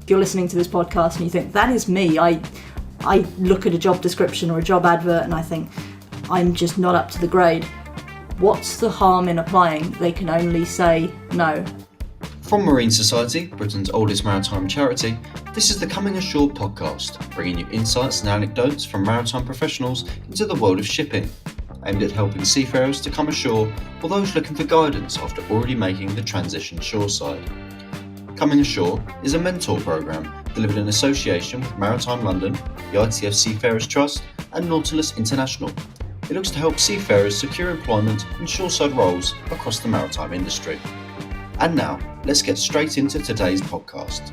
you're listening to this podcast and you think, that is me. I look at a job description or a job advert and I think, I'm just not up to the grade. What's the harm in applying? They can only say no. From Marine Society, Britain's oldest maritime charity, this is the Coming Ashore podcast, bringing you insights and anecdotes from maritime professionals into the world of shipping, aimed at helping seafarers to come ashore or those looking for guidance after already making the transition shoreside. Coming Ashore is a mentor programme delivered in association with Maritime London, the ITF Seafarers Trust and Nautilus International. It looks to help seafarers secure employment in shoreside roles across the maritime industry. And now, let's get straight into today's podcast.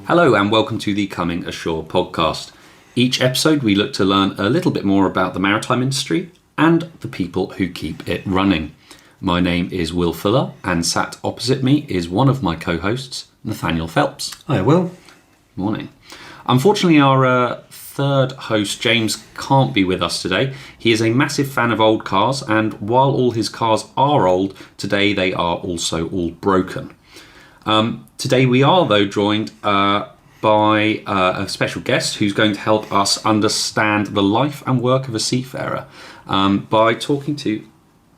Hello and welcome to the Coming Ashore podcast. Each episode we look to learn a little bit more about the maritime industry and the people who keep it running. My name is Will Fuller and sat opposite me is one of my co-hosts, Nathaniel Phelps. Hi Will. Morning. Unfortunately our third host James can't be with us today. He is a massive fan of old cars and while all his cars are old, today they are also all broken. Today we are though joined by a special guest who's going to help us understand the life and work of a seafarer by talking to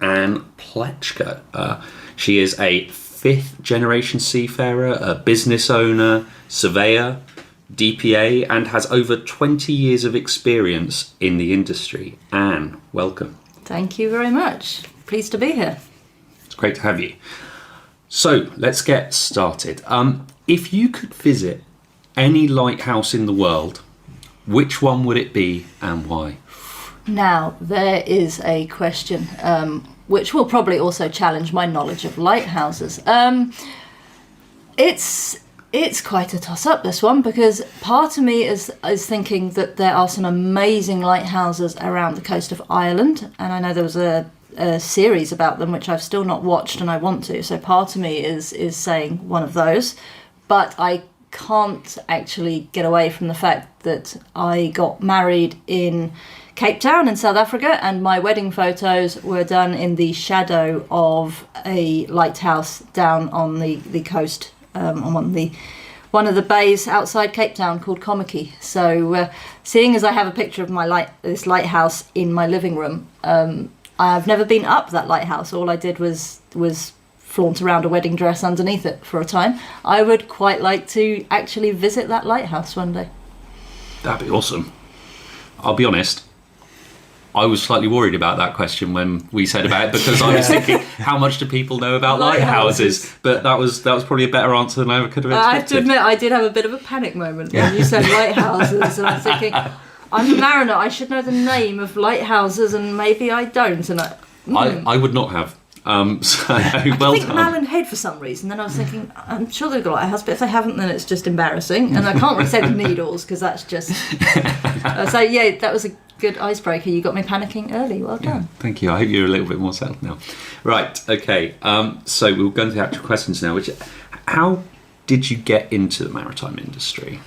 Anne Pletschke. She is a fifth generation seafarer, a business owner, surveyor, DPA and has over 20 years of experience in the industry. Anne, welcome. Thank you very much. Pleased to be here. It's great to have you. So let's get started. If you could visit any lighthouse in the world, which one would it be and why? Now, there is a question which will probably also challenge my knowledge of lighthouses. It's quite a toss-up, this one, because part of me is thinking that there are some amazing lighthouses around the coast of Ireland, and I know there was a series about them which I've still not watched and I want to, so part of me is saying one of those, but I can't actually get away from the fact that I got married in Cape Town in South Africa and my wedding photos were done in the shadow of a lighthouse down on the coast on one of the bays outside Cape Town called Kommetjie. So seeing as I have a picture of this lighthouse in my living room, I've never been up that lighthouse. All I did was flaunt around a wedding dress underneath it for a time. I would quite like to actually visit that lighthouse one day. That'd be awesome. I'll be honest, I was slightly worried about that question when we said about it because I was thinking, how much do people know about lighthouses? But that was probably a better answer than I ever could have expected. I have to admit, I did have a bit of a panic moment when you said lighthouses, and I'm thinking, I'm a mariner, I should know the name of lighthouses, and maybe I don't. And I would not have. So well I think done. Malin Head for some reason. Then I was thinking, I'm sure they've got a lighthouse, but if they haven't, then it's just embarrassing. And I can't really say the Needles because that's just. So yeah, that was a good icebreaker. You got me panicking early. Well done. Yeah, thank you. I hope you're a little bit more settled now. Right. Okay. So we'll go into the actual questions now. How did you get into the maritime industry?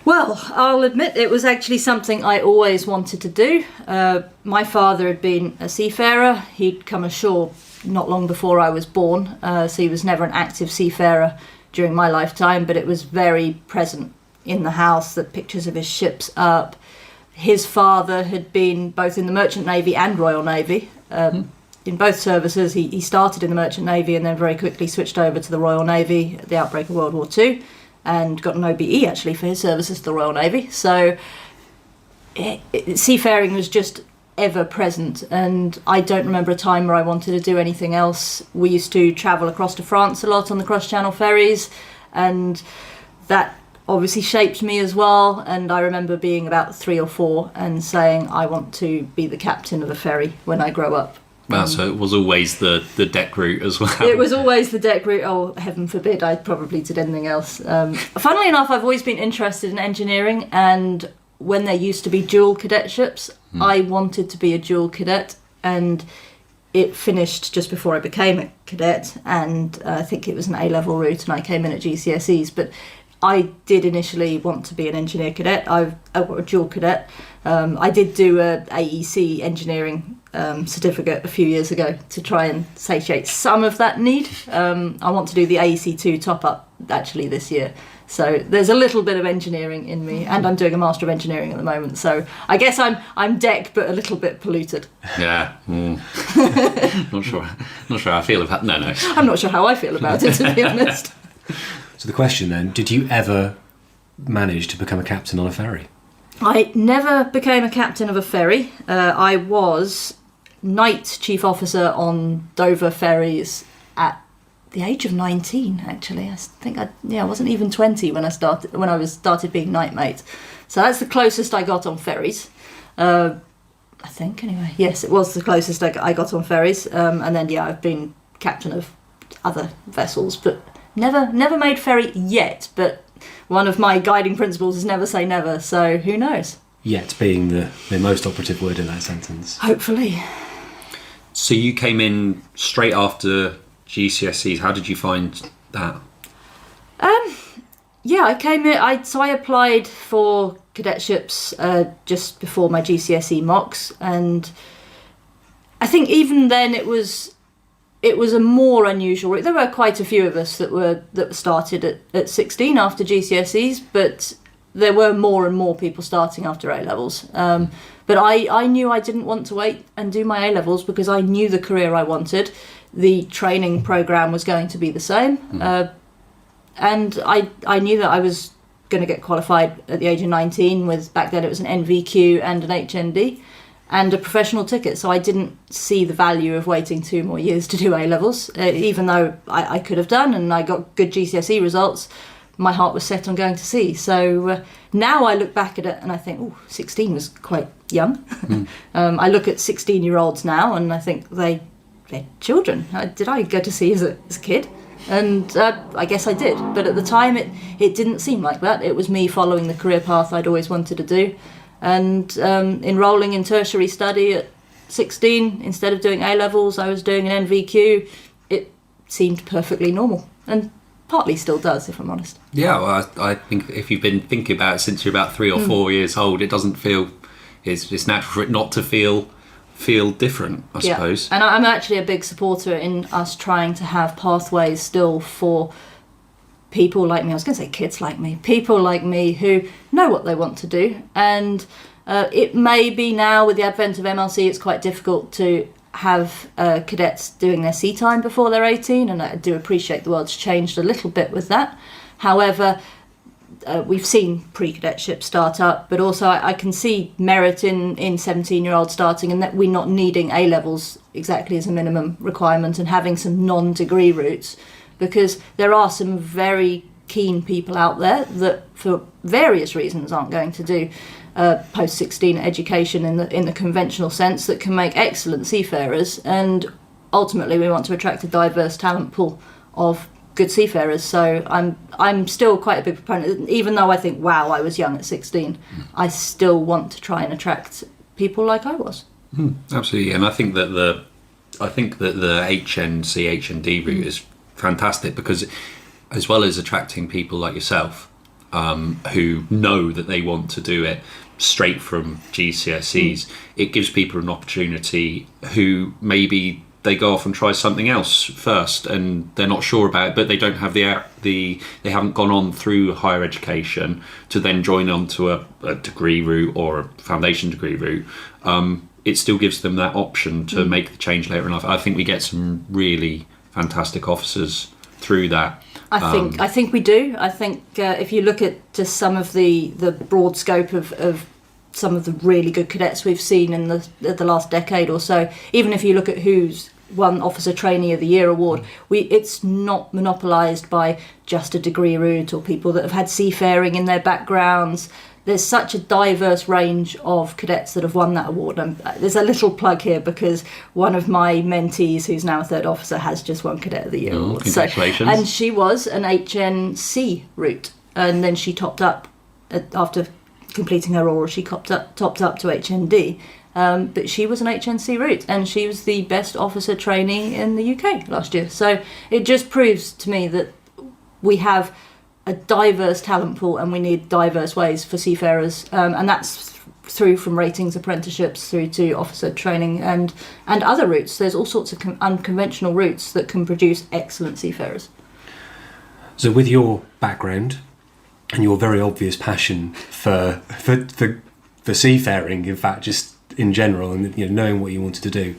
Well, I'll admit it was actually something I always wanted to do. My father had been a seafarer. He'd come ashore not long before I was born, so he was never an active seafarer during my lifetime, but it was very present in the house, the pictures of his ships up. His father had been both in the Merchant Navy and Royal Navy. In both services, he started in the Merchant Navy and then very quickly switched over to the Royal Navy at the outbreak of World War II. And got an OBE actually for his services to the Royal Navy. So seafaring was just ever present, and I don't remember a time where I wanted to do anything else. We used to travel across to France a lot on the cross-channel ferries, and that obviously shaped me as well. And I remember being about 3 or 4 and saying I want to be the captain of a ferry when I grow up. Well, so it was always the deck route as well. It was always the deck route. Oh, heaven forbid I probably did anything else. Funnily enough, I've always been interested in engineering, and when there used to be dual cadetships, I wanted to be a dual cadet, and it finished just before I became a cadet, and I think it was an A-level route, and I came in at GCSEs, but I did initially want to be an engineer cadet. I a dual cadet. I did do a AEC engineering certificate a few years ago to try and satiate some of that need. I want to do the AEC2 top-up actually this year. So there's a little bit of engineering in me, and I'm doing a Master of Engineering at the moment. So I guess I'm deck, but a little bit polluted. Yeah. Not sure how I feel about. No. I'm not sure how I feel about it, to be honest. So the question then: did you ever manage to become a captain on a ferry? I never became a captain of a ferry. I was night chief officer on Dover ferries at the age of 19. Actually, I think I wasn't even 20 when I started being night mate. So that's the closest I got on ferries. I think anyway. Yes, it was the closest I got on ferries. And then I've been captain of other vessels, but never made ferry yet. But one of my guiding principles is never say never, so who knows? Yet being the most operative word in that sentence. Hopefully. So you came in straight after GCSEs. How did you find that? I came in. I applied for cadetships just before my GCSE mocks, and I think even then it was a more unusual route. There were quite a few of us that started at 16 after GCSEs, but there were more and more people starting after A-levels. But I knew I didn't want to wait and do my A-levels because I knew the career I wanted. The training programme was going to be the same. And I knew that I was going to get qualified at the age of 19 with, back then it was an NVQ and an HND. And a professional ticket, so I didn't see the value of waiting 2 more years to do A-levels, even though I could have done, and I got good GCSE results. My heart was set on going to sea. So now I look back at it and I think, 16 was quite young. I look at 16-year-olds now and I think they're children. Did I go to sea as a kid? And I guess I did, but at the time it didn't seem like that. It was me following the career path I'd always wanted to do. And enrolling in tertiary study at 16, instead of doing A-levels, I was doing an NVQ. It seemed perfectly normal, and partly still does, if I'm honest. Yeah, well, I think if you've been thinking about it since you're about 3 or 4 years old, it doesn't feel... It's natural for it not to feel different, I suppose. And I'm actually a big supporter in us trying to have pathways still for people like me. I was going to say kids like me. People like me who know what they want to do. And it may be now, with the advent of MLC, it's quite difficult to have cadets doing their sea time before they're 18. And I do appreciate the world's changed a little bit with that. However, we've seen pre-cadetship start up, but also I can see merit in 17-year-olds starting, and that we're not needing A-levels exactly as a minimum requirement, and having some non-degree routes, because there are some very keen people out there that for various reasons aren't going to do post-16 education in the conventional sense, that can make excellent seafarers. And ultimately we want to attract a diverse talent pool of good seafarers. So I'm still quite a big proponent, even though I think, wow, I was young at 16. I still want to try and attract people like I was. Absolutely. And I think that the HNC HND route is fantastic, because as well as attracting people like yourself who know that they want to do it straight from GCSEs, it gives people an opportunity who maybe they go off and try something else first and they're not sure about it, but they don't have they haven't gone on through higher education to then join onto a degree route or a foundation degree route. It still gives them that option to make the change later in life. I think we get some really fantastic officers through that. I think we do. I think if you look at just some of the broad scope of some of the really good cadets we've seen in the last decade or so, even if you look at who's won Officer Trainee of the Year award. It's not monopolised by just a degree route or people that have had seafaring in their backgrounds. There's such a diverse range of cadets that have won that award. And there's a little plug here because one of my mentees, who's now a third officer, has just won Cadet of the Year award. Congratulations. And she was an HNC route, and then she topped up after completing her oral. She topped up to HND. But she was an HNC route, and she was the best officer trainee in the UK last year. So it just proves to me that we have a diverse talent pool, and we need diverse ways for seafarers, and that's through from ratings apprenticeships through to officer training and other routes. There's all sorts of unconventional routes that can produce excellent seafarers. So with your background and your very obvious passion for seafaring, in fact, just in general, and knowing what you wanted to do,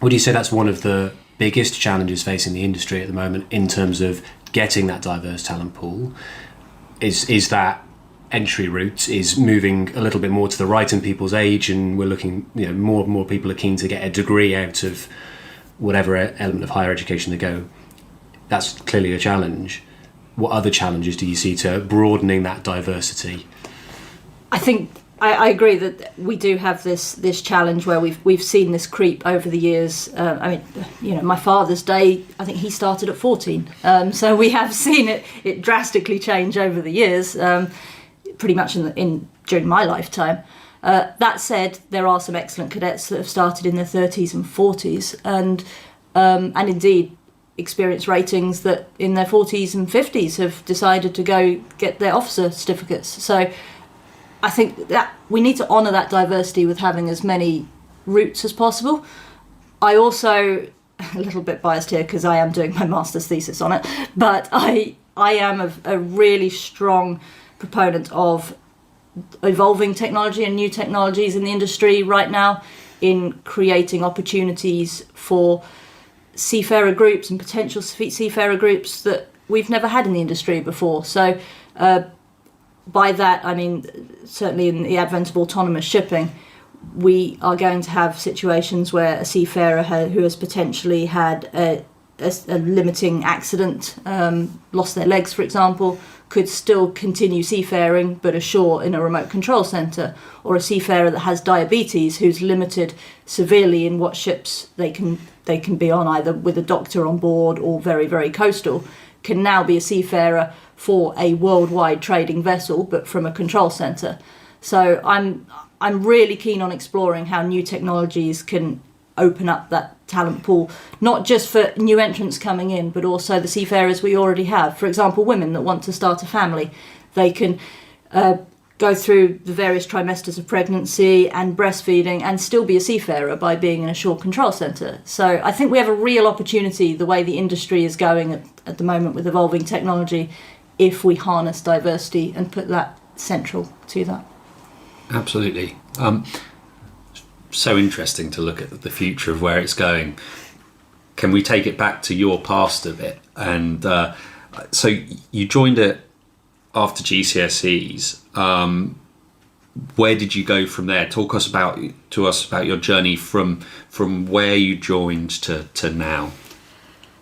would you say that's one of the biggest challenges facing the industry at the moment in terms of getting that diverse talent pool? Is that entry route is moving a little bit more to the right in people's age, and we're looking, more and more people are keen to get a degree out of whatever element of higher education they go. That's clearly a challenge. What other challenges do you see to broadening that diversity? I think I agree that we do have this challenge where we've seen this creep over the years. My father's day, I think he started at 14. So we have seen it drastically change over the years, pretty much during my lifetime. That said, there are some excellent cadets that have started in their 30s and 40s, and indeed experience ratings that in their 40s and 50s have decided to go get their officer certificates. So I think that we need to honour that diversity with having as many routes as possible. I also, a little bit biased here because I am doing my master's thesis on it, but I am a really strong proponent of evolving technology and new technologies in the industry right now, in creating opportunities for seafarer groups and potential seafarer groups that we've never had in the industry before. So by that, I mean, certainly in the advent of autonomous shipping, we are going to have situations where a seafarer who has potentially had a limiting accident, lost their legs, for example, could still continue seafaring but ashore in a remote control centre, or a seafarer that has diabetes who's limited severely in what ships they can be on, either with a doctor on board or very, very coastal, can now be a seafarer for a worldwide trading vessel, but from a control centre. So I'm really keen on exploring how new technologies can open up that talent pool, not just for new entrants coming in, but also the seafarers we already have. For example, women that want to start a family, they can go through the various trimesters of pregnancy and breastfeeding and still be a seafarer by being in a shore control centre. So I think we have a real opportunity, the way the industry is going at the moment with evolving technology, if we harness diversity and put that central to that. Absolutely. So interesting to look at the future of where it's going. Can we take it back to your past a bit? And so you joined it after GCSEs. Where did you go from there? Talk to us about your journey from where you joined to now.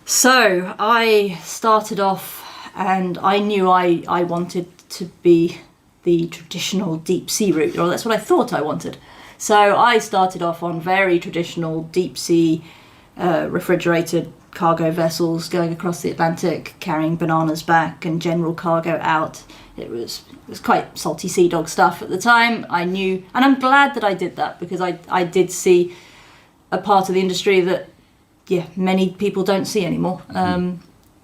So I started off, and I knew I wanted to be the traditional deep sea route, or that's what I thought I wanted. So I started off on very traditional deep sea refrigerated cargo vessels going across the Atlantic, carrying bananas back and general cargo out. It was quite salty sea dog stuff at the time. I knew, and I'm glad that I did that, because I did see a part of the industry that many people don't see anymore.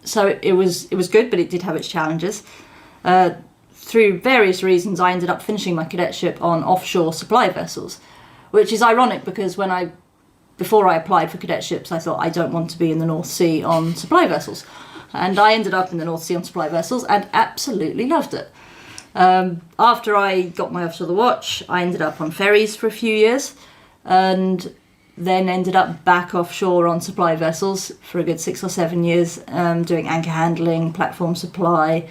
So it was good, but it did have its challenges. Through various reasons, I ended up finishing my cadetship on offshore supply vessels, which is ironic because before I applied for cadetships, I thought I don't want to be in the North Sea on supply vessels. And I ended up in the North Sea on supply vessels and absolutely loved it. After I got my Officer of the Watch, I ended up on ferries for a few years, and then ended up back offshore on supply vessels for a good 6 or 7 years, doing anchor handling, platform supply.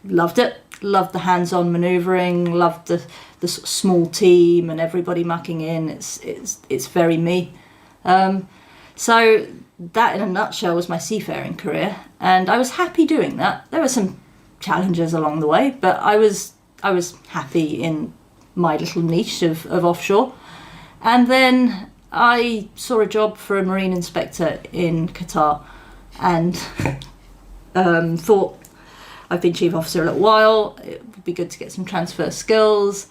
Loved it. Loved the hands-on manoeuvring, loved the small team and everybody mucking in. It's very me. So that in a nutshell was my seafaring career, and I was happy doing that. There were some challenges along the way, but I was happy in my little niche of offshore. And then I saw a job for a marine inspector in Qatar, and thought, I've been chief officer a little while, it would be good to get some transfer skills.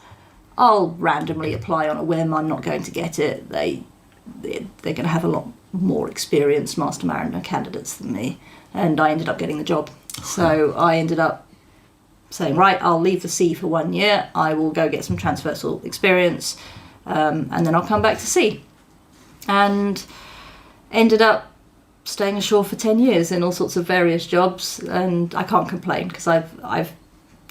I'll randomly apply on a whim, I'm not going to get it. They're going to have a lot more experienced master mariner candidates than me, and I ended up getting the job. So I ended up saying, right, I'll leave the sea for 1 year, I will go get some transversal experience, and then I'll come back to sea. And ended up staying ashore for 10 years in all sorts of various jobs, and I can't complain because I've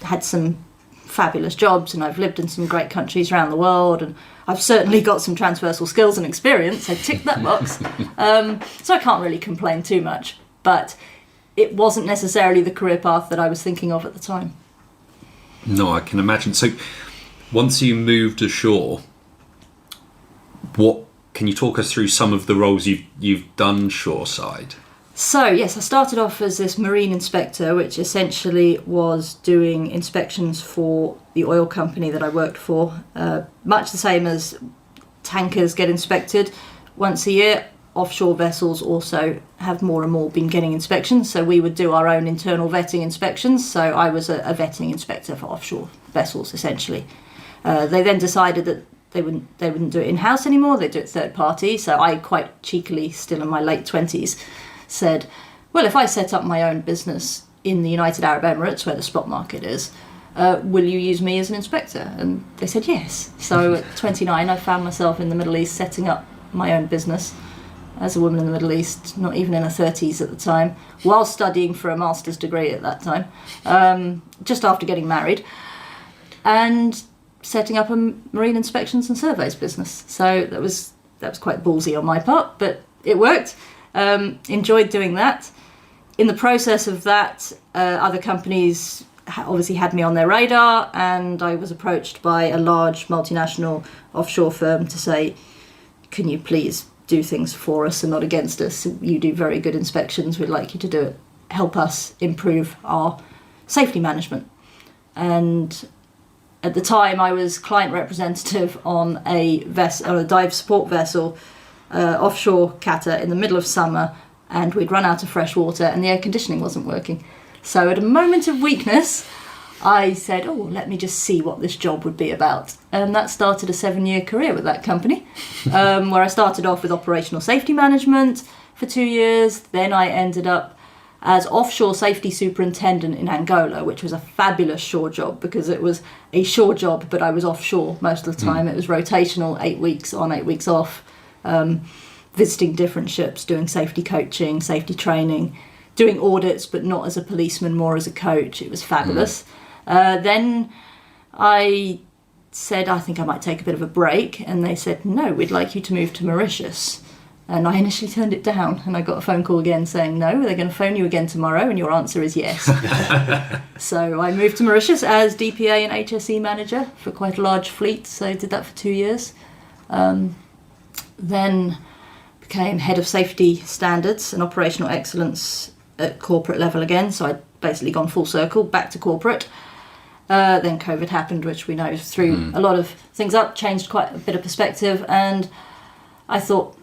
had some fabulous jobs and I've lived in some great countries around the world, and I've certainly got some transversal skills and experience. I ticked that box. So I can't really complain too much, but it wasn't necessarily the career path that I was thinking of at the time. No, I can imagine. So once you moved ashore, what can you talk us through some of the roles you've done shoreside? So yes, I started off as this marine inspector, which essentially was doing inspections for the oil company that I worked for. Much the same as tankers get inspected once a year, offshore vessels also have more and more been getting inspections. So we would do our own internal vetting inspections. So I was a vetting inspector for offshore vessels, essentially. They then decided that they wouldn't do it in-house anymore, they'd do it third party. So I quite cheekily, still in my late 20s, said, well, if I set up my own business in the United Arab Emirates, where the spot market is, will you use me as an inspector? And they said yes. So at 29, I found myself in the Middle East setting up my own business as a woman in the Middle East, not even in her 30s at the time, while studying for a master's degree at that time, just after getting married, and setting up a marine inspections and surveys business. So that was quite ballsy on my part, but it worked. Enjoyed doing that. In the process of that, other companies obviously had me on their radar, and I was approached by a large multinational offshore firm to say, can you please do things for us and not against us? You do very good inspections, we'd like you to do it. Help us improve our safety management. And at the time, I was client representative on a dive support vessel, offshore Qatar, in the middle of summer, and we'd run out of fresh water and the air conditioning wasn't working. So at a moment of weakness, I said, oh, let me just see what this job would be about. And that started a 7-year career with that company, where I started off with operational safety management for 2 years. Then I ended up as offshore safety superintendent in Angola, which was a fabulous shore job because it was a shore job, but I was offshore most of the time. It was rotational, 8 weeks on, 8 weeks off, visiting different ships, doing safety coaching, safety training, doing audits, but not as a policeman, more as a coach. It was fabulous. Then I said, I think I might take a bit of a break. And they said, no, we'd like you to move to Mauritius. And I initially turned it down, and I got a phone call again saying, no, they're going to phone you again tomorrow, and your answer is yes. So I moved to Mauritius as DPA and HSE manager for quite a large fleet. So I did that for 2 years. Then became head of safety standards and operational excellence at corporate level again. So I'd basically gone full circle, back to corporate. Then COVID happened, which we know threw a lot of things up, changed quite a bit of perspective. And I thought,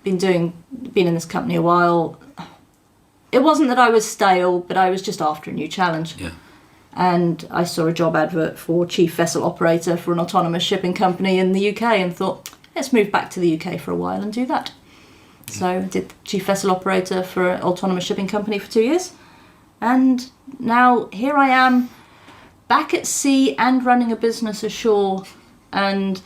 been in this company a while. It wasn't that I was stale, but I was just after a new challenge. Yeah. And I saw a job advert for chief vessel operator for an autonomous shipping company in the UK and thought, let's move back to the UK for a while and do that. So I did chief vessel operator for an autonomous shipping company for 2 years. And now here I am, back at sea and running a business ashore, and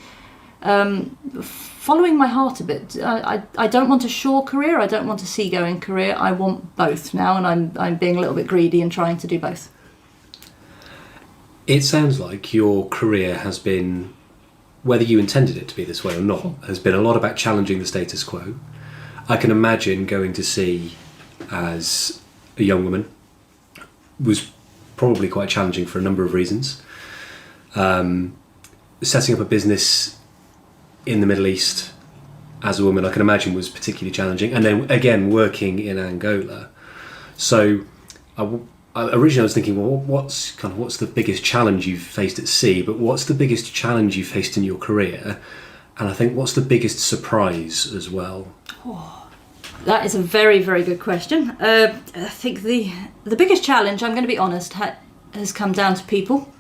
following my heart a bit. I don't want a shore career, I don't want a seagoing career, I want both now, and I'm being a little bit greedy and trying to do both. It sounds like your career has been, whether you intended it to be this way or not, has been a lot about challenging the status quo. I can imagine going to sea as a young woman was probably quite challenging for a number of reasons. Setting up a business in the Middle East as a woman, I can imagine was particularly challenging. And then again, working in Angola. So originally I was thinking, well, what's the biggest challenge you've faced at sea? But what's the biggest challenge you faced in your career? And I think what's the biggest surprise as well? Oh, that is a very, very good question. I think the biggest challenge, I'm going to be honest, has come down to people.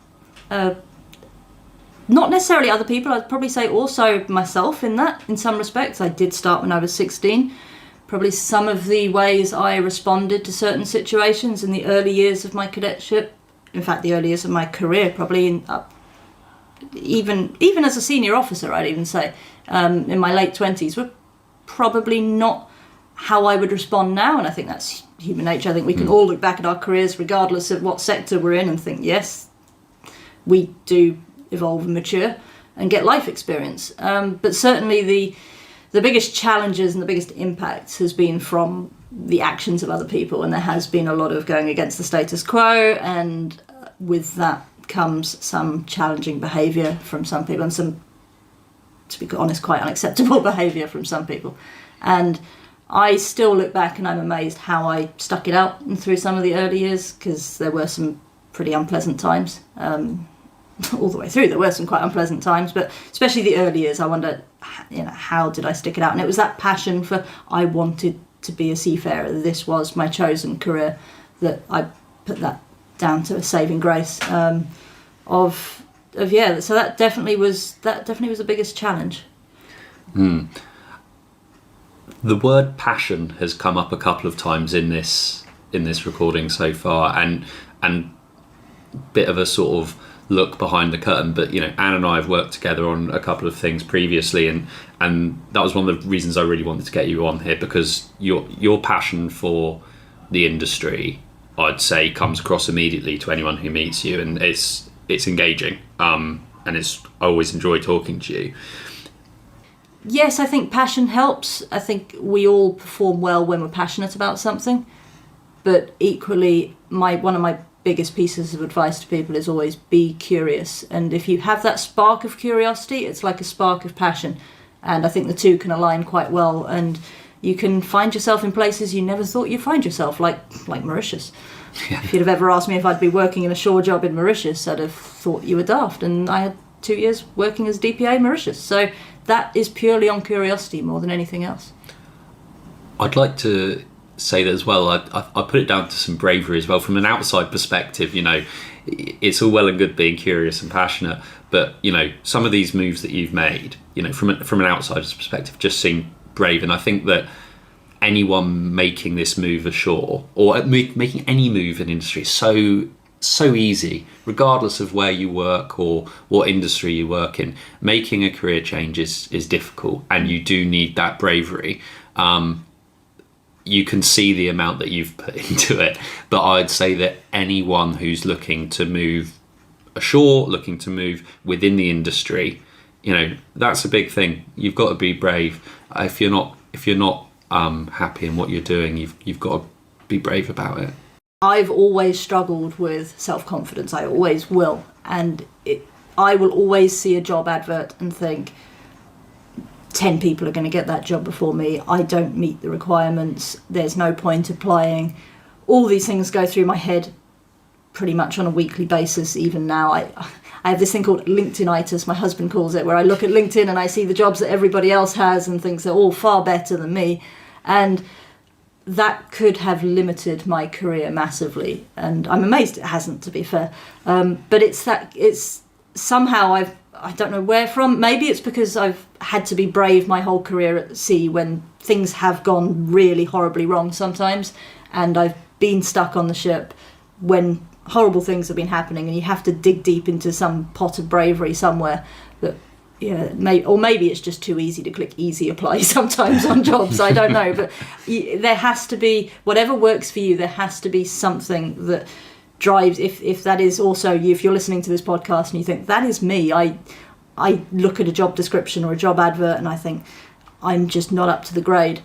Not necessarily other people, I'd probably say also myself in some respects. I did start when I was 16. Probably some of the ways I responded to certain situations in the early years of my cadetship, in fact the early years of my career, probably even as a senior officer, I'd even say, in my late 20s, were probably not how I would respond now. And I think that's human nature. I think we can all look back at our careers regardless of what sector we're in and think, yes, we do evolve and mature and get life experience. But certainly the biggest challenges and the biggest impacts has been from the actions of other people, and there has been a lot of going against the status quo, and with that comes some challenging behaviour from some people and some, to be honest, quite unacceptable behaviour from some people. And I still look back and I'm amazed how I stuck it out through some of the early years, because there were some pretty unpleasant times. All the way through there were some quite unpleasant times, but especially the early years, I wonder, how did I stick it out? And it was that passion for, I wanted to be a seafarer, this was my chosen career, that I put that down to a saving grace so that definitely was the biggest challenge. The word passion has come up a couple of times in this recording so far, and bit of a sort of look behind the curtain, but Anne and I have worked together on a couple of things previously, and that was one of the reasons I really wanted to get you on here, because your passion for the industry, I'd say, comes across immediately to anyone who meets you, and it's engaging, and I always enjoy talking to you. Yes, I think passion helps. I think we all perform well when we're passionate about something, but equally one of my biggest pieces of advice to people is always be curious, and if you have that spark of curiosity, it's like a spark of passion, and I think the two can align quite well, and you can find yourself in places you never thought you'd find yourself, like Mauritius. Yeah. If you'd have ever asked me if I'd be working in a shore job in Mauritius, I'd have thought you were daft, and I had 2 years working as DPA in Mauritius, so that is purely on curiosity more than anything else. I'd like to say that as well. I put it down to some bravery as well. From an outside perspective, it's all well and good being curious and passionate, but some of these moves that you've made, from an outsider's perspective, just seem brave. And I think that anyone making this move ashore, or making any move in industry, is so easy, regardless of where you work or what industry you work in. Making a career change is difficult, and you do need that bravery. You can see the amount that you've put into it, but I'd say that anyone who's looking to move ashore, looking to move within the industry, that's a big thing. You've got to be brave. If you're not happy in what you're doing, you've got to be brave about it. I've always struggled with self-confidence. I always will, and I will always see a job advert and think, 10 people are going to get that job before me. I don't meet the requirements. There's no point applying. All these things go through my head pretty much on a weekly basis. Even now, I have this thing called LinkedInitis, my husband calls it, where I look at LinkedIn and I see the jobs that everybody else has and think they're all far better than me. And that could have limited my career massively. And I'm amazed it hasn't, to be fair. But it's somehow I don't know where from. Maybe it's because I've had to be brave my whole career at sea when things have gone really horribly wrong sometimes, and I've been stuck on the ship when horrible things have been happening, and you have to dig deep into some pot of bravery somewhere. That maybe it's just too easy to click easy apply sometimes on jobs. I don't know, but there has to be, whatever works for you, there has to be something that drives. If that is also you, if you're listening to this podcast and you think that is me, I look at a job description or a job advert and I think I'm just not up to the grade.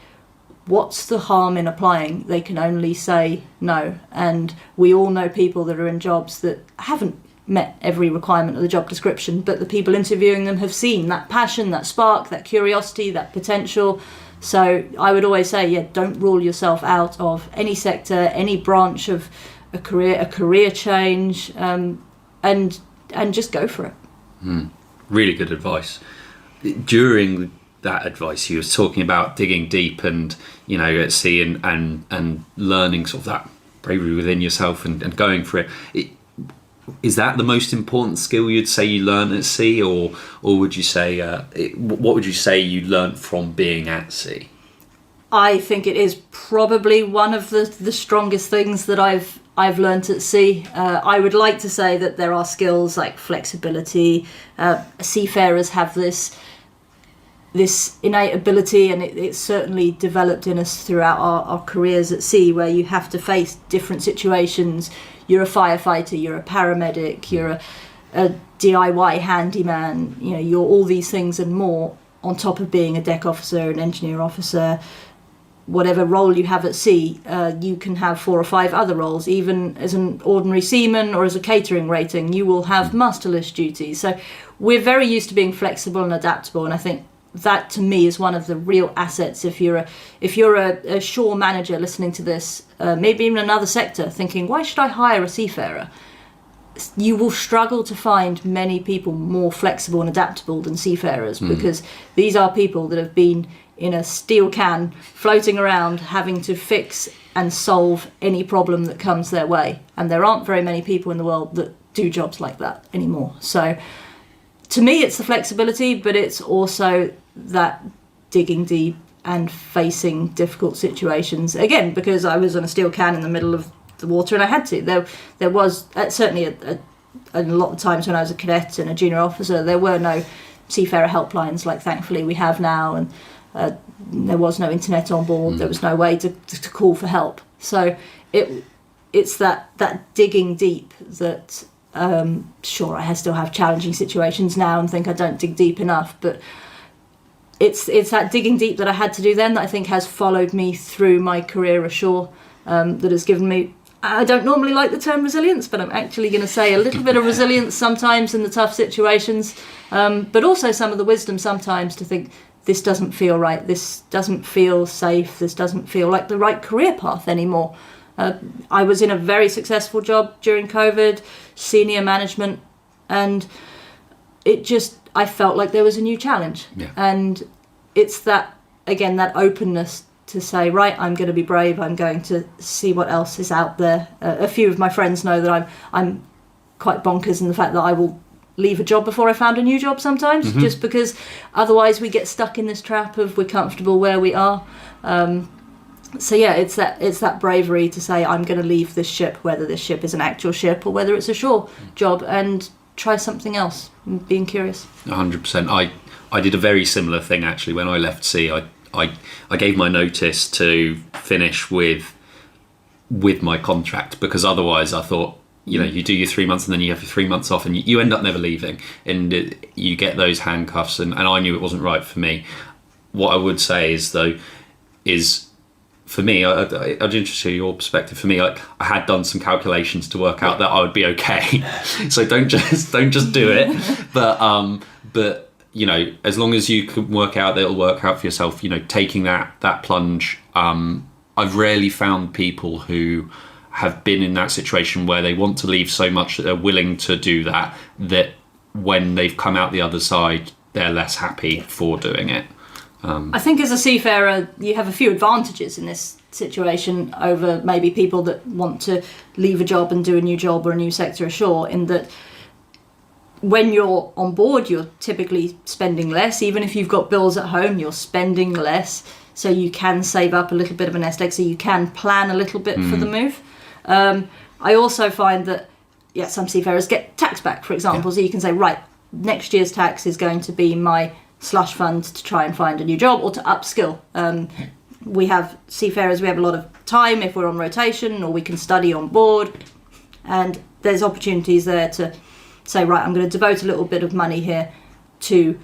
What's the harm in applying? They can only say no, and we all know people that are in jobs that haven't met every requirement of the job description, but the people interviewing them have seen that passion, that spark, that curiosity, that potential. So I would always say, don't rule yourself out of any sector, any branch of a career change, and just go for it. Really good advice. During that advice, you were talking about digging deep and, at sea and learning sort of that bravery within yourself and going for it. Is that the most important skill you'd say you learn at sea, or would you say what would you say you learnt from being at sea? I think it is probably one of the strongest things that I've learnt at sea. I would like to say that there are skills like flexibility. Seafarers have this innate ability, and it's certainly developed in us throughout our careers at sea, where you have to face different situations. You're a firefighter, you're a paramedic, you're a DIY handyman, you're all these things and more, on top of being a deck officer, an engineer officer. Whatever role you have at sea, you can have 4 or 5 other roles. Even as an ordinary seaman or as a catering rating, you will have master list duties. So we're very used to being flexible and adaptable, and I think that to me is one of the real assets. If you're a shore manager listening to this, maybe even another sector, thinking, why should I hire a seafarer? You will struggle to find many people more flexible and adaptable than seafarers, because these are people that have been in a steel can floating around having to fix and solve any problem that comes their way, and there aren't very many people in the world that do jobs like that anymore. So to me, it's the flexibility, but it's also that digging deep and facing difficult situations. Again, because I was on a steel can in the middle of the water and I had to. There was certainly a lot of times when I was a cadet and a junior officer, there were no seafarer helplines like thankfully we have now, and there was no internet on board. There was no way to call for help. So it's that digging deep that... sure, I still have challenging situations now and think I don't dig deep enough, but it's that digging deep that I had to do then that I think has followed me through my career ashore, that has given me, I don't normally like the term resilience, but I'm actually going to say a little bit of resilience sometimes in the tough situations, but also some of the wisdom sometimes to think, this doesn't feel right, this doesn't feel safe, this doesn't feel like the right career path anymore. I was in a very successful job during COVID, senior management, and I felt like there was a new challenge. Yeah. And it's that, again, that openness to say, right, I'm going to be brave, I'm going to see what else is out there. A few of my friends know that I'm quite bonkers in the fact that I will leave a job before I found a new job sometimes, just because otherwise we get stuck in this trap of we're comfortable where we are. So yeah, it's that bravery to say I'm going to leave this ship, whether this ship is an actual ship or whether it's a shore job, and try something else. Being curious. 100%. I did a very similar thing actually when I left sea. I gave my notice to finish with my contract, because otherwise I thought, you do your 3 months and then you have your 3 months off and you end up never leaving, and you get those handcuffs, and I knew it wasn't right for me. What I would say is for me, I'd interested in your perspective. For me, I had done some calculations to work out that I would be okay. So don't just do it. But as long as you can work out that it'll work out for yourself. Taking that plunge. I've rarely found people who have been in that situation where they want to leave so much that they're willing to do that when they've come out the other side, they're less happy for doing it. I think as a seafarer, you have a few advantages in this situation over maybe people that want to leave a job and do a new job or a new sector ashore, in that when you're on board, you're typically spending less. Even if you've got bills at home, you're spending less. So you can save up a little bit of a nest egg, so you can plan a little bit for the move. I also find that, some seafarers get tax back, for example. Yeah. So you can say, right, next year's tax is going to be my slush fund to try and find a new job or to upskill. We have seafarers, we have a lot of time if we're on rotation, or we can study on board, and there's opportunities there to say, right, I'm going to devote a little bit of money here to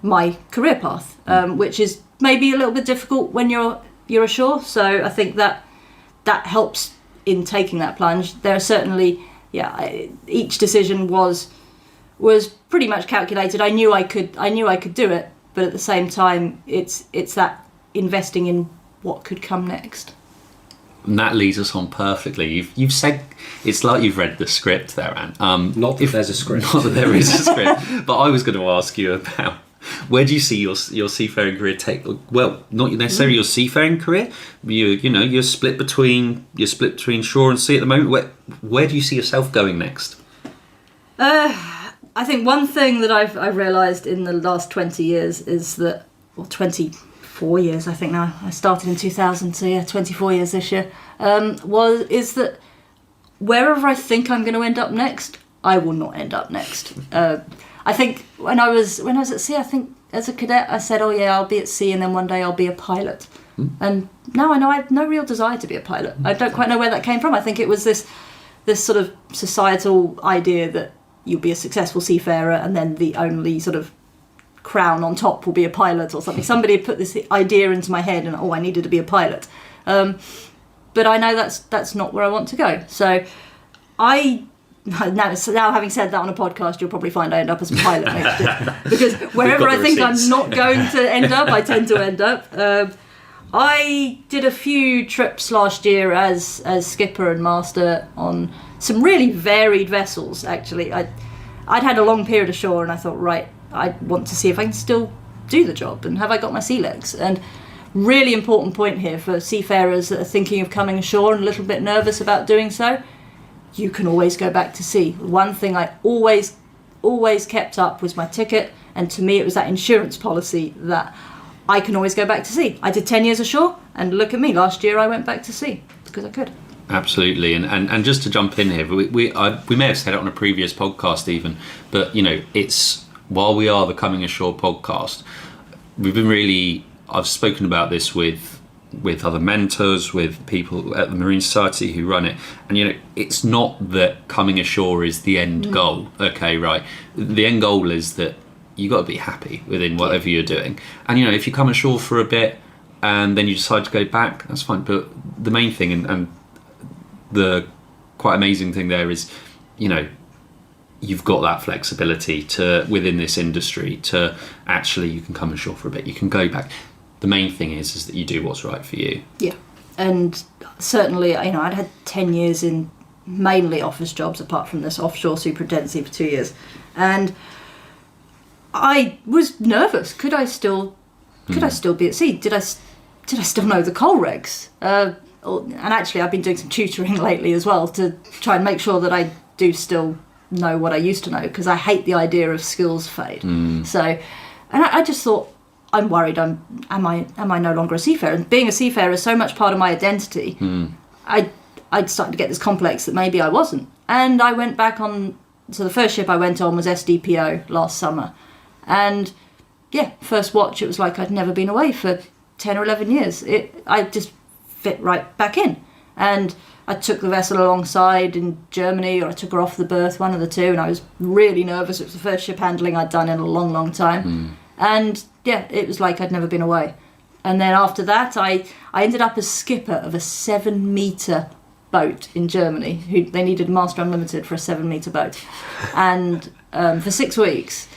my career path, which is maybe a little bit difficult when you're ashore. So I think that helps in taking that plunge. There are certainly each decision was pretty much calculated. I knew I could do it, but at the same time, it's that investing in what could come next. And that leads us on perfectly. You've said it's like you've read the script there, Anne. Not that there's a script. Not that there is a script. But I was going to ask you about where do you see your seafaring career take? Well, not necessarily your seafaring career. You're split between shore and sea at the moment. Where do you see yourself going next? I think one thing that I've realised in the last 20 years is that, or 24 years I think now, I started in 2000, so 24 years this year, is that wherever I think I'm going to end up next, I will not end up next. I think when I was at sea, I think as a cadet I said, I'll be at sea and then one day I'll be a pilot. And now I know I have no real desire to be a pilot. I don't quite know where that came from. I think it was this sort of societal idea that you'll be a successful seafarer and then the only sort of crown on top will be a pilot or something. Somebody had put this idea into my head and I needed to be a pilot. But I know that's not where I want to go. So now having said that on a podcast, you'll probably find I end up as a pilot next year. Because wherever I think I'm not going to end up, I tend to end up. I did a few trips last year as skipper and master on some really varied vessels, actually. I'd had a long period ashore and I thought, right, I want to see if I can still do the job and have I got my sea legs. And really important point here for seafarers that are thinking of coming ashore and a little bit nervous about doing so, you can always go back to sea. One thing I always kept up was my ticket, and to me it was that insurance policy that I can always go back to sea. I did 10 years ashore, and look at me, last year I went back to sea because I could. Absolutely, and just to jump in here, we may have said it on a previous podcast even, but it's while we are the Coming Ashore podcast, I've spoken about this with other mentors, with people at the Marine Society who run it, and it's not that coming ashore is the end goal. Okay, right. The end goal is that you got to be happy within whatever you're doing, and if you come ashore for a bit and then you decide to go back, that's fine. But the main thing and the quite amazing thing there is, you've got that flexibility to within this industry to actually you can come ashore for a bit, you can go back. The main thing is that you do what's right for you. Yeah, and certainly, I'd had 10 years in mainly office jobs, apart from this offshore superintendency for 2 years, and I was nervous. Could I still be at sea? Did I still know the coal regs? And actually, I've been doing some tutoring lately as well to try and make sure that I do still know what I used to know, because I hate the idea of skills fade. So, and I just thought, I'm worried. Am I no longer a seafarer? And being a seafarer is so much part of my identity. I'd started to get this complex that maybe I wasn't. And I went back on. So the first ship I went on was SDPO last summer, and first watch it was like I'd never been away for 10 or 11 years. I just fit right back in, and I took the vessel alongside in Germany, or I took her off the berth, one of the two, and I was really nervous. It was the first ship handling I'd done in a long, long time. And it was like I'd never been away. And then after that, I ended up as skipper of a 7-metre boat in Germany. They needed Master Unlimited for a 7-metre boat, and for 6 weeks.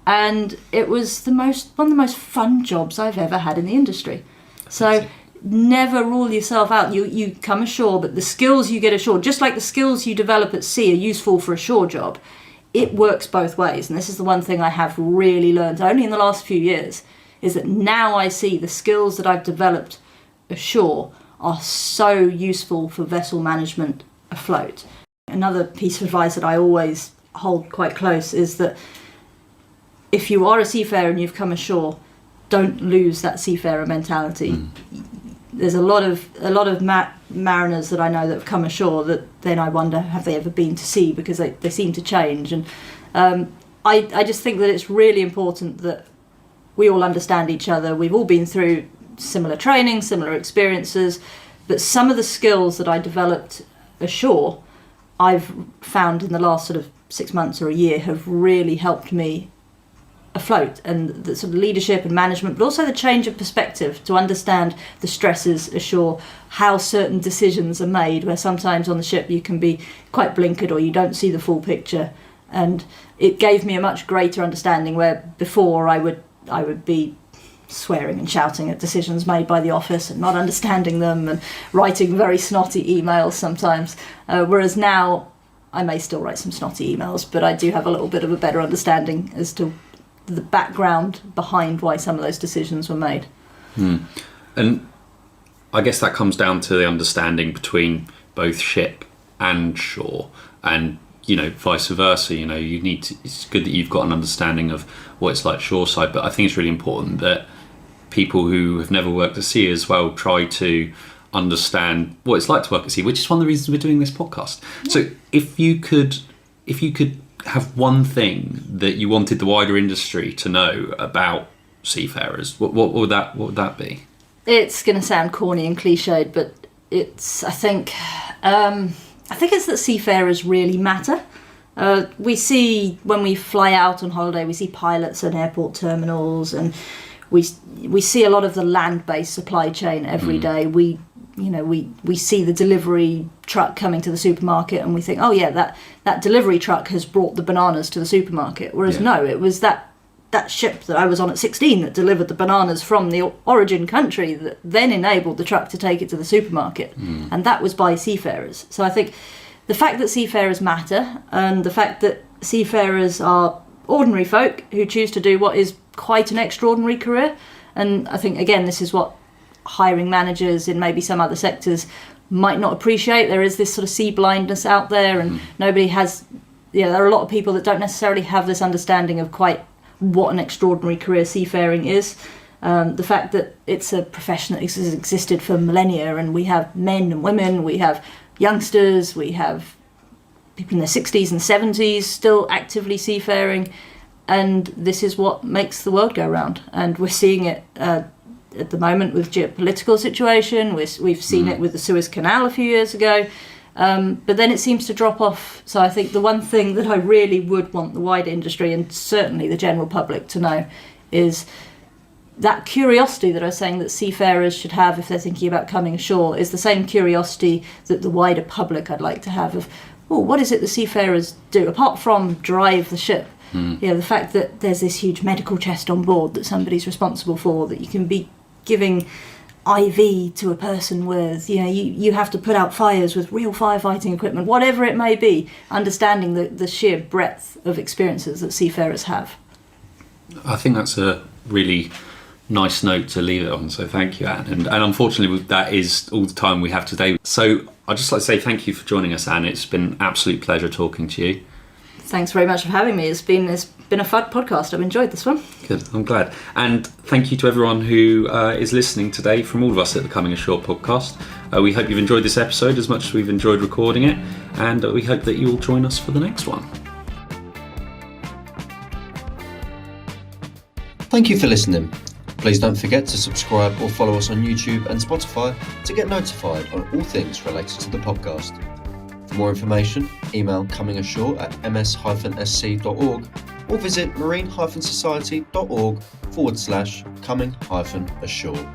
And it was one of the most fun jobs I've ever had in the industry. So never rule yourself out. You come ashore, but the skills you get ashore, just like the skills you develop at sea, are useful for a shore job. It works both ways, and this is the one thing I have really learned only in the last few years, is that now I see the skills that I've developed ashore are so useful for vessel management afloat. Another piece of advice that I always hold quite close is that if you are a seafarer and you've come ashore, don't lose that seafarer mentality. There's a lot of mariners that I know that have come ashore that then I wonder, have they ever been to sea, because they seem to change. And I just think that it's really important that we all understand each other. We've all been through similar training, similar experiences, but some of the skills that I developed ashore, I've found in the last sort of 6 months or a year, have really helped me afloat, and the sort of leadership and management, but also the change of perspective to understand the stresses ashore, how certain decisions are made, where sometimes on the ship you can be quite blinkered or you don't see the full picture. And it gave me a much greater understanding, where before I would be swearing and shouting at decisions made by the office and not understanding them and writing very snotty emails sometimes, whereas now I may still write some snotty emails, but I do have a little bit of a better understanding as to the background behind why some of those decisions were made. And I guess that comes down to the understanding between both ship and shore, and vice versa. It's good that you've got an understanding of what it's like shoreside, but I think it's really important that people who have never worked at sea as well try to understand what it's like to work at sea, which is one of the reasons we're doing this podcast. Yeah. So if you could have one thing that you wanted the wider industry to know about seafarers, what would that be? It's going to sound corny and cliched, but I think it's that seafarers really matter. We see, when we fly out on holiday, we see pilots at airport terminals, and we see a lot of the land-based supply chain every day. We see the delivery truck coming to the supermarket, and we think, oh yeah, that delivery truck has brought the bananas to the supermarket. Whereas no, it was that ship that I was on at 16 that delivered the bananas from the origin country that then enabled the truck to take it to the supermarket. And that was by seafarers. So I think the fact that seafarers matter, and the fact that seafarers are ordinary folk who choose to do what is quite an extraordinary career. And I think, again, this is what hiring managers in maybe some other sectors might not appreciate. There is this sort of sea blindness out there, and nobody has, there are a lot of people that don't necessarily have this understanding of quite what an extraordinary career seafaring is. The fact that it's a profession that has existed for millennia, and we have men and women, we have youngsters, we have people in their 60s and 70s still actively seafaring, and this is what makes the world go round. And we're seeing it at the moment with geopolitical situation. We've seen it with the Suez Canal a few years ago, but then it seems to drop off. So I think the one thing that I really would want the wider industry, and certainly the general public, to know is that curiosity that I was saying that seafarers should have if they're thinking about coming ashore is the same curiosity that the wider public I'd like to have of, what is it the seafarers do apart from drive the ship? The fact that there's this huge medical chest on board that somebody's responsible for, that you can be giving IV to a person with, you have to put out fires with real firefighting equipment, whatever it may be, understanding the sheer breadth of experiences that seafarers have. I think that's a really nice note to leave it on, so thank you, Anne. And unfortunately, that is all the time we have today. So I'd just like to say thank you for joining us, Anne. It's been an absolute pleasure talking to you. Thanks very much for having me. It's been a fun podcast. I've enjoyed this one. Good, I'm glad. And thank you to everyone who is listening today from all of us at the Coming Ashore podcast. We hope you've enjoyed this episode as much as we've enjoyed recording it, and we hope that you will join us for the next one. Thank you for listening. Please don't forget to subscribe or follow us on YouTube and Spotify to get notified on all things related to the podcast. For more information, email comingashore@ms-sc.org or visit marine-society.org/coming-ashore.